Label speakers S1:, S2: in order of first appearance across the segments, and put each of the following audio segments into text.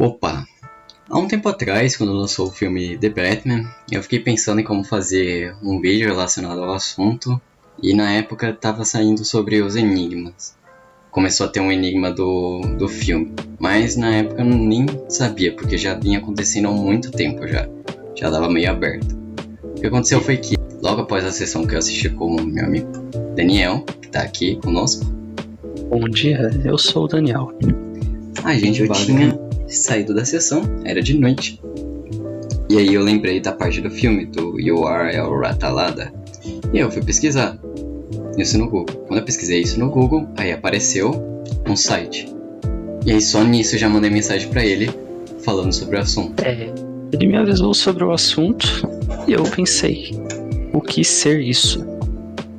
S1: Opa! Há um tempo atrás, quando lançou o filme The Batman, eu fiquei pensando em como fazer um vídeo relacionado ao assunto, e na época estava saindo sobre os enigmas. Começou a ter um enigma do filme, mas na época eu nem sabia, porque já vinha acontecendo há muito tempo já dava meio aberto. O que aconteceu foi que, logo após a sessão que eu assisti com o meu amigo Daniel, que está aqui conosco.
S2: Bom dia, eu sou o Daniel.
S1: A gente tinha saído da sessão, era de noite. E aí eu lembrei da parte do filme, do You Are El Ratalada. E eu fui pesquisar isso no Google. Quando eu pesquisei isso no Google, aí apareceu um site. E aí só nisso eu já mandei mensagem pra ele, falando sobre o assunto.
S2: Ele me avisou sobre o assunto e eu pensei, o que ser isso?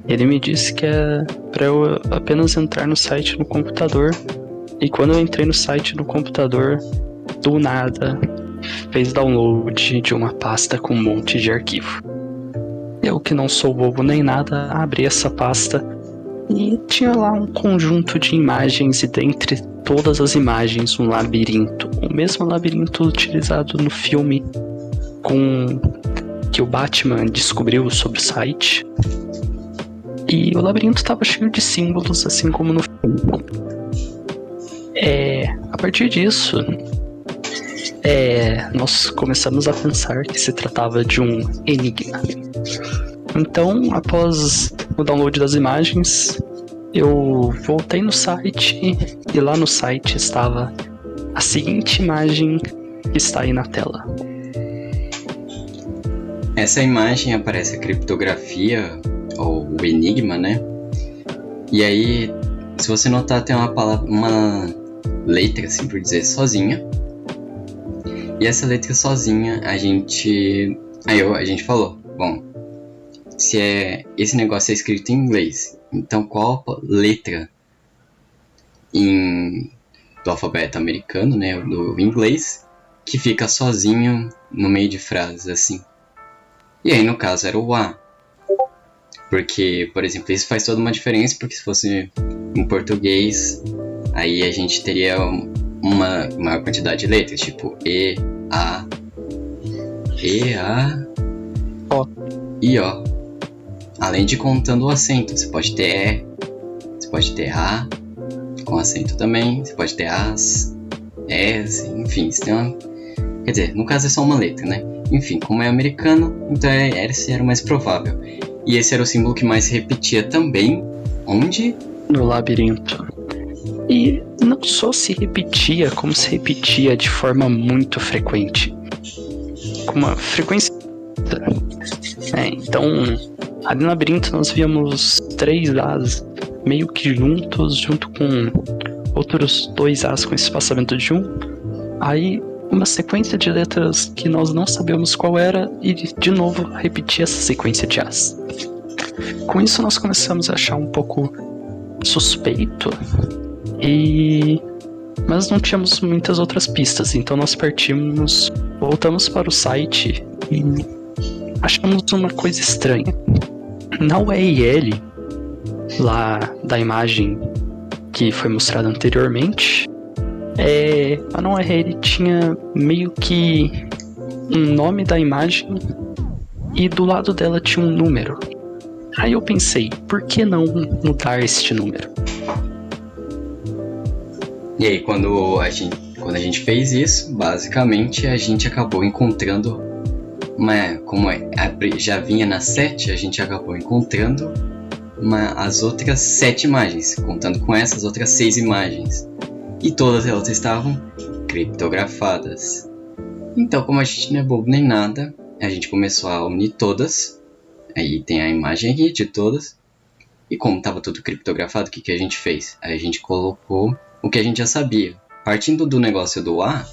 S2: Ele me disse que é pra eu apenas entrar no site no computador. E quando eu entrei no site no computador, do nada, fez download de uma pasta com um monte de arquivo. Eu, que não sou bobo nem nada, abri essa pasta e tinha lá um conjunto de imagens, e dentre todas as imagens um labirinto. O mesmo labirinto utilizado no filme que o Batman descobriu sobre o site. E o labirinto estava cheio de símbolos, assim como no filme. A partir disso, nós começamos a pensar que se tratava de um enigma. Então, após o download das imagens, eu voltei no site e lá no site estava a seguinte imagem que está aí na tela.
S1: Essa imagem aparece a criptografia, ou o enigma, né? E aí, se você notar, tem uma letra, assim por dizer, sozinha. E essa letra sozinha, a gente falou, bom, se esse negócio é escrito em inglês, então qual letra do alfabeto americano, né, do inglês, que fica sozinho no meio de frases, assim? E aí, no caso, era o A. Porque, por exemplo, isso faz toda uma diferença, porque se fosse em português, aí a gente teria uma maior quantidade de letras, tipo E, A,
S2: O
S1: e O. Além de contando o acento, você pode ter E, você pode ter A, com acento também, você pode ter As, S, enfim, isso tem uma... Quer dizer, no caso é só uma letra, né? Enfim, como é americano, então esse era o mais provável. E esse era o símbolo que mais se repetia também, onde?
S2: No labirinto. E não só se repetia, como se repetia de forma muito frequente. Com uma frequência... Então, ali no labirinto nós víamos 3 As meio que junto com outros 2 As com espaçamento de 1. Aí uma sequência de letras que nós não sabemos qual era e de novo repetia essa sequência de As. Com isso nós começamos a achar um pouco suspeito, mas não tínhamos muitas outras pistas, então nós voltamos para o site e achamos uma coisa estranha. Na URL lá da imagem que foi mostrada anteriormente, a URL tinha meio que um nome da imagem e do lado dela tinha um número. Aí eu pensei, por que não mudar este número?
S1: E aí, quando a gente fez isso, basicamente a gente acabou encontrando já vinha na 7, a gente acabou encontrando as outras 7 imagens, contando com essas outras 6 imagens. E todas elas estavam criptografadas. Então, como a gente não é bobo nem nada, a gente começou a unir todas. Aí tem a imagem aqui de todas. E como estava tudo criptografado, o que a gente fez? Aí a gente colocou o que a gente já sabia. Partindo do negócio do A,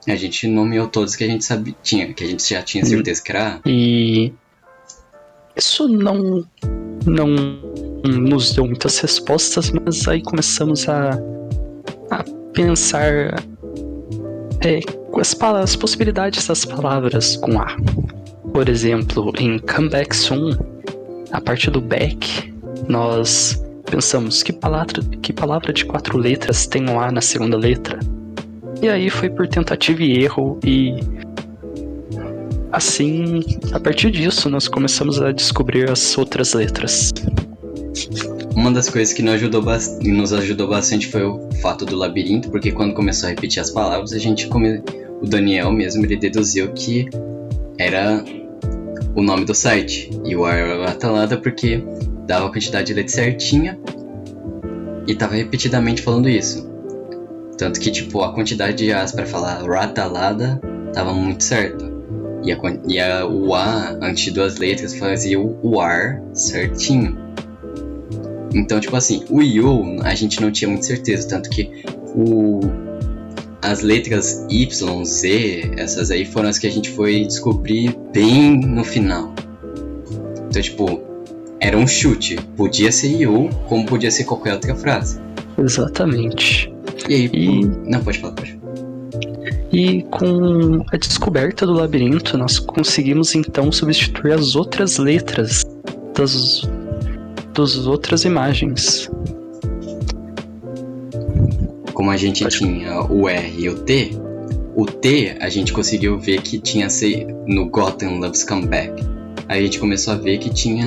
S1: a gente nomeou todos que a gente sabia, que a gente já tinha certeza que era A.
S2: E isso não nos deu muitas respostas, mas aí começamos a pensar com as possibilidades das palavras com A. Por exemplo, em Come Back Soon, a parte do back, nós pensamos que palavra de 4 letras tem um A na segunda letra. E aí foi por tentativa e erro, e assim, a partir disso, nós começamos a descobrir as outras letras.
S1: Uma das coisas que nos ajudou bastante foi o fato do labirinto, porque quando começou a repetir as palavras, o Daniel mesmo, ele deduziu que era o nome do site. E o ar era Atalada porque dava a quantidade de letras certinha e tava repetidamente falando isso. Tanto que, tipo, a quantidade de As para falar Ratalada tava muito certo. O A, antes de duas letras, fazia o ar certinho. Então, tipo assim, o You a gente não tinha muita certeza. Tanto que as letras Y, Z, essas aí foram as que a gente foi descobrir bem no final. Então, tipo, era um chute. Podia ser You, como podia ser qualquer outra frase.
S2: Exatamente.
S1: E aí, não, pode falar.
S2: E com a descoberta do labirinto, nós conseguimos então substituir as outras letras das outras imagens.
S1: Como a gente tinha o R e o T a gente conseguiu ver que tinha no Gotham Loves Come Back. Aí a gente começou a ver que tinha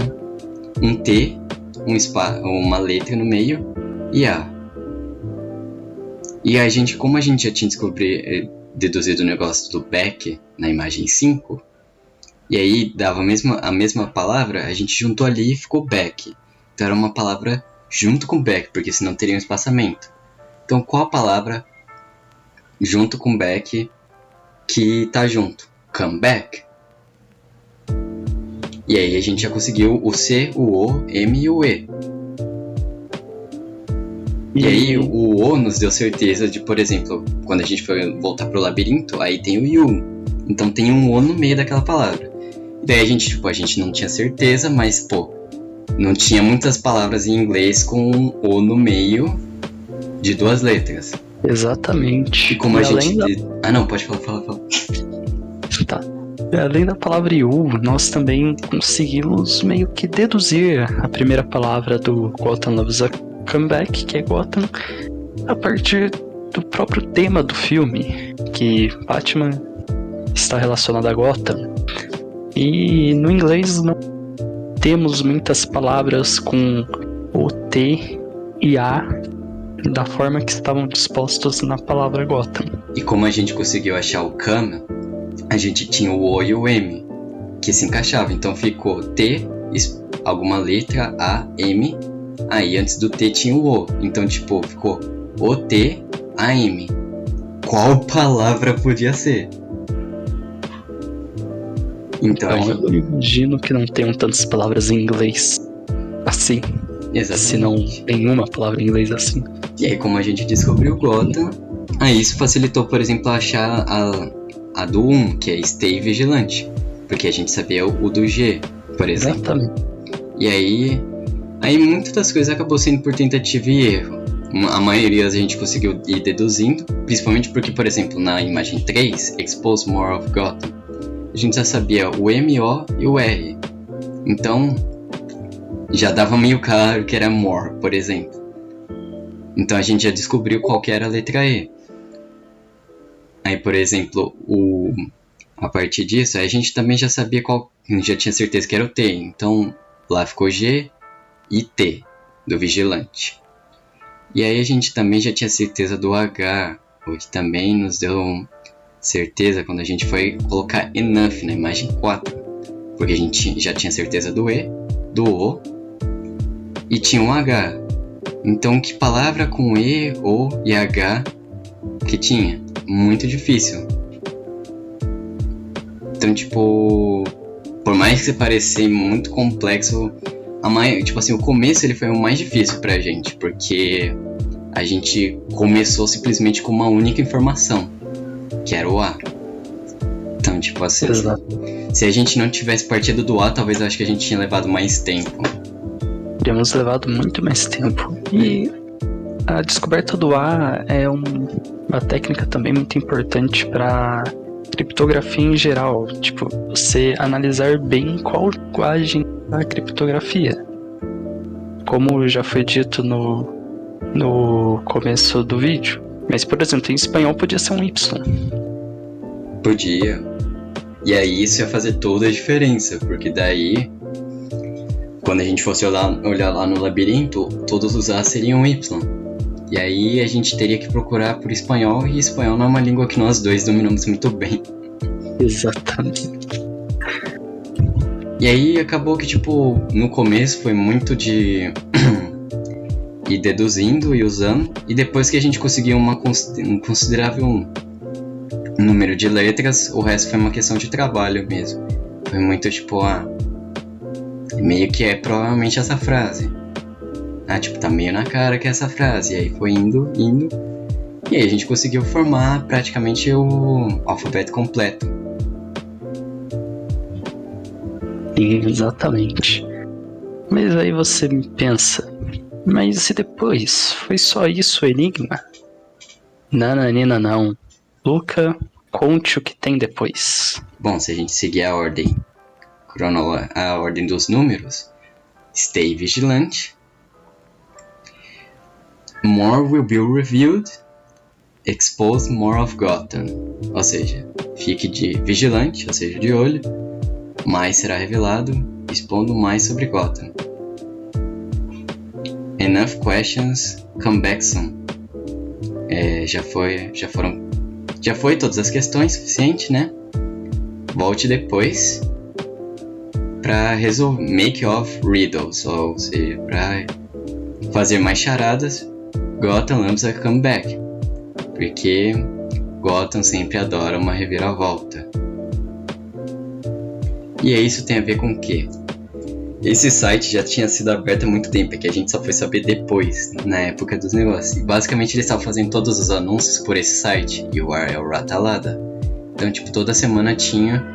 S1: um T, uma letra no meio e A. E a gente, como a gente já tinha deduzido o negócio do back na imagem 5, e aí dava a mesma palavra, a gente juntou ali e ficou back. Então era uma palavra junto com back, porque senão teria um espaçamento. Então qual a palavra junto com back que tá junto? Come back. E aí a gente já conseguiu o C, o O, M e o E. E aí o O nos deu certeza de, por exemplo, quando a gente foi voltar pro labirinto, aí tem o You. Então tem um O no meio daquela palavra. E daí a gente não tinha certeza, mas não tinha muitas palavras em inglês com um O no meio de duas letras.
S2: Exatamente.
S1: E como Ah não, pode falar.
S2: Tá. Além da palavra You, nós também conseguimos meio que deduzir a primeira palavra do Gotham Loves Come Back, que é Gotham, a partir do próprio tema do filme, que Batman está relacionado a Gotham. E no inglês não temos muitas palavras com o T e A da forma que estavam dispostos na palavra Gotham.
S1: E como a gente conseguiu achar o come, a gente tinha o O e o M, que se encaixavam. Então ficou T, alguma letra, A, M. Aí antes do T tinha o O. Então tipo, ficou O, T, A, M. Qual palavra podia ser? Então
S2: eu imagino que não tenham tantas palavras em inglês assim.
S1: Exatamente.
S2: Se não nenhuma palavra em inglês assim.
S1: E aí como a gente descobriu Gotham, aí isso facilitou, por exemplo, achar a do 1, que é Stay Vigilante. Porque a gente sabia o do G, por exemplo.
S2: Exatamente.
S1: E aí muitas das coisas acabou sendo por tentativa e erro. A maioria a gente conseguiu ir deduzindo, principalmente porque, por exemplo, na imagem 3, Expose More of Gotham, a gente já sabia o M, O e o R. Então, já dava meio claro que era More, por exemplo. Então a gente já descobriu qual que era a letra E. Aí, por exemplo, a partir disso, a gente também já sabia já tinha certeza que era o T. Então, lá ficou G e T, do Vigilante. E aí a gente também já tinha certeza do H, o que também nos deu certeza quando a gente foi colocar Enough na imagem 4. Porque a gente já tinha certeza do E, do O e tinha um H. Então que palavra com E, O e H que tinha? Muito difícil. Então tipo, por mais que pareça muito complexo, tipo assim, o começo ele foi o mais difícil pra gente, porque a gente começou simplesmente com uma única informação, que era o A. Então, tipo assim, se a gente não tivesse partido do A, talvez eu acho que a gente tinha levado mais tempo.
S2: Teríamos levado muito mais tempo. E a descoberta do A é uma técnica também muito importante para criptografia em geral. Tipo, você analisar bem qual linguagem da criptografia. Como já foi dito no começo do vídeo, Mas, por exemplo, em espanhol podia ser um Y.
S1: Podia. E aí isso ia fazer toda a diferença, porque daí, quando a gente fosse olhar lá no labirinto, todos os A seriam Y. E aí a gente teria que procurar por espanhol, e espanhol não é uma língua que nós dois dominamos muito bem.
S2: Exatamente.
S1: E aí acabou que, tipo, no começo foi muito de ir deduzindo e usando, e depois que a gente conseguiu um considerável número de letras, o resto foi uma questão de trabalho mesmo. Foi muito tipo, meio que é provavelmente essa frase. Tipo, tá meio na cara que é essa frase. E aí foi indo, e aí a gente conseguiu formar praticamente o alfabeto completo.
S2: Exatamente. Mas aí você pensa, mas e depois? Foi só isso o enigma? Nananina não. Luca, conte o que tem depois.
S1: Bom, se a gente seguir a ordem dos números, stay vigilante, more will be revealed, expose more of Gotham. Ou seja, fique de vigilante, ou seja, de olho, mais será revelado, expondo mais sobre Gotham. Enough questions, come back soon. Já foi todas as questões, suficiente, né? Volte depois pra resolver make of riddles, ou seja, pra fazer mais charadas. Gotham loves a comeback, porque Gotham sempre adora uma reviravolta. E isso tem a ver com o quê? Esse site já tinha sido aberto há muito tempo, é que a gente só foi saber depois, na época dos negócios. E basicamente eles estavam fazendo todos os anúncios por esse site, e o ar é o Ratalada. Então, tipo, toda semana tinha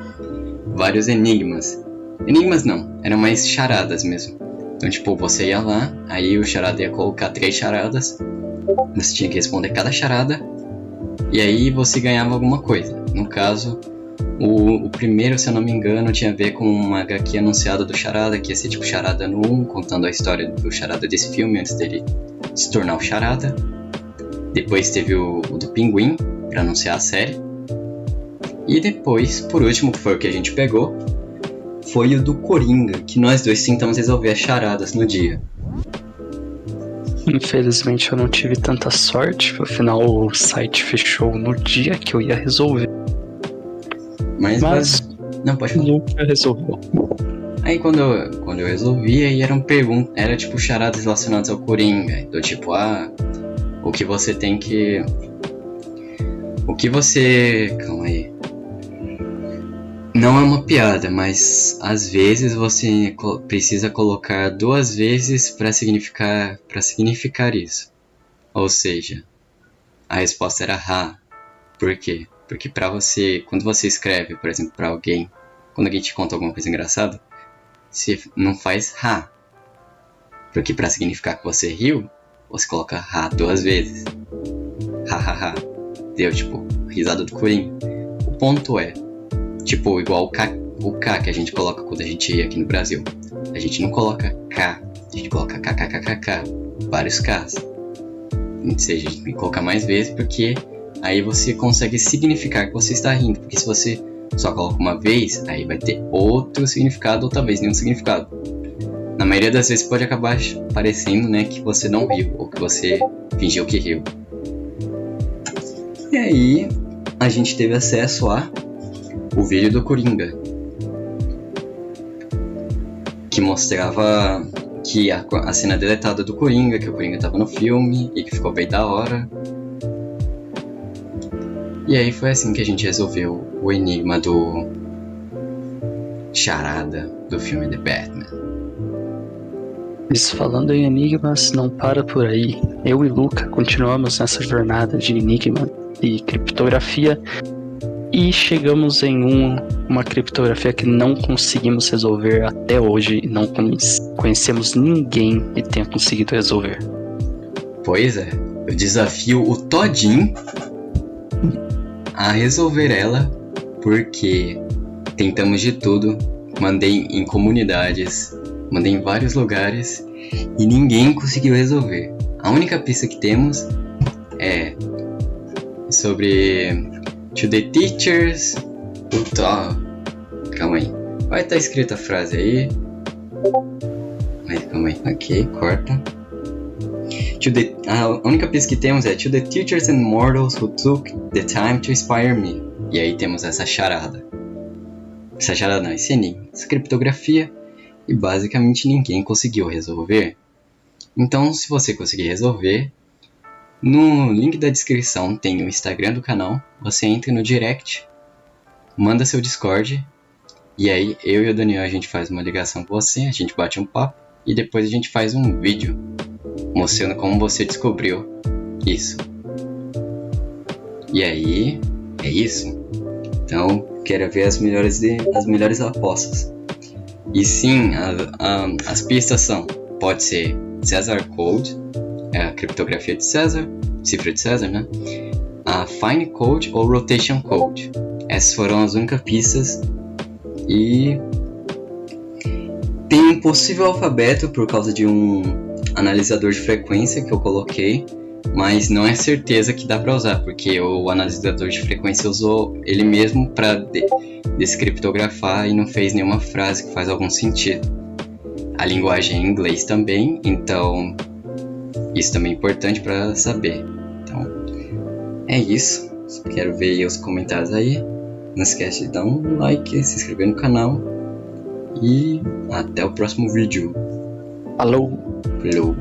S1: vários enigmas. Enigmas não, eram mais charadas mesmo. Então, tipo, você ia lá, aí o charada ia colocar 3 charadas, você tinha que responder cada charada, e aí você ganhava alguma coisa. No caso, o primeiro, se eu não me engano, tinha a ver com uma HQ anunciada do charada, que ia ser tipo charada no 1, contando a história do charada desse filme, antes dele se tornar o charada. Depois teve o do Pinguim, pra anunciar a série. E depois, por último, que foi o que a gente pegou, foi o do Coringa, que nós dois tentamos resolver as charadas no dia.
S2: Infelizmente eu não tive tanta sorte, afinal o site fechou no dia que eu ia resolver. Mas
S1: não, pode falar.
S2: Nunca resolveu.
S1: Aí quando eu resolvi, aí era tipo charadas relacionadas ao Coringa, do tipo, o que você tem que... Calma aí. Não é uma piada, mas às vezes você precisa colocar 2 vezes para significar isso. Ou seja, a resposta era ha. Por quê? Porque quando você escreve, por exemplo, para alguém, quando alguém te conta alguma coisa engraçada, você não faz ha. Porque para significar que você riu, você coloca ha 2 vezes. Ha ha ha. Deu tipo, risada do Coringa. O ponto é, tipo, igual o K que a gente coloca quando a gente ri aqui no Brasil. A gente não coloca K, a gente coloca KKKKK, vários Ks. Ou seja, a gente tem que colocar mais vezes, porque aí você consegue significar que você está rindo. Porque se você só coloca uma vez, aí vai ter outro significado, ou talvez nenhum significado. Na maioria das vezes pode acabar parecendo, né, que você não riu, ou que você fingiu que riu. E aí, a gente teve acesso o vídeo do Coringa, que mostrava que a cena deletada do Coringa, que o Coringa tava no filme e que ficou bem da hora. E aí foi assim que a gente resolveu o enigma do charada do filme The Batman.
S2: Mas falando em enigmas, não para por aí. Eu e Luca continuamos nessa jornada de enigma e criptografia e chegamos em uma criptografia que não conseguimos resolver até hoje e não conhecemos ninguém que tenha conseguido resolver.
S1: Pois é, eu desafio o Todinho a resolver ela, porque tentamos de tudo, mandei em comunidades, mandei em vários lugares e ninguém conseguiu resolver. A única pista que temos é sobre to the teachers. Calma aí. Vai estar escrita a frase aí. Mas calma aí. Ok, corta. A única pista que temos é to the teachers and mortals who took the time to inspire me. E aí temos essa charada. Essa charada não, esse enigma, essa criptografia. E basicamente ninguém conseguiu resolver. Então, se você conseguir resolver, no link da descrição tem o Instagram do canal. Você entra no direct, manda seu Discord. E aí eu e o Daniel a gente faz uma ligação com você, a gente bate um papo. E depois a gente faz um vídeo mostrando como você descobriu isso. E aí, é isso. Então, quero ver as melhores apostas. E sim, as pistas são, pode ser Caesar Code, a criptografia de César, cifra de César, né? A Fine Code ou Rotation Code. Essas foram as únicas pistas. E tem um possível alfabeto por causa de um analisador de frequência que eu coloquei, mas não é certeza que dá para usar, porque o analisador de frequência usou ele mesmo para descriptografar e não fez nenhuma frase que faz algum sentido. A linguagem é em inglês também, então isso também é importante para saber. Então é isso. Quero ver aí os comentários aí. Não esquece de dar um like, se inscrever no canal e até o próximo vídeo.
S2: Falou!
S1: Falou!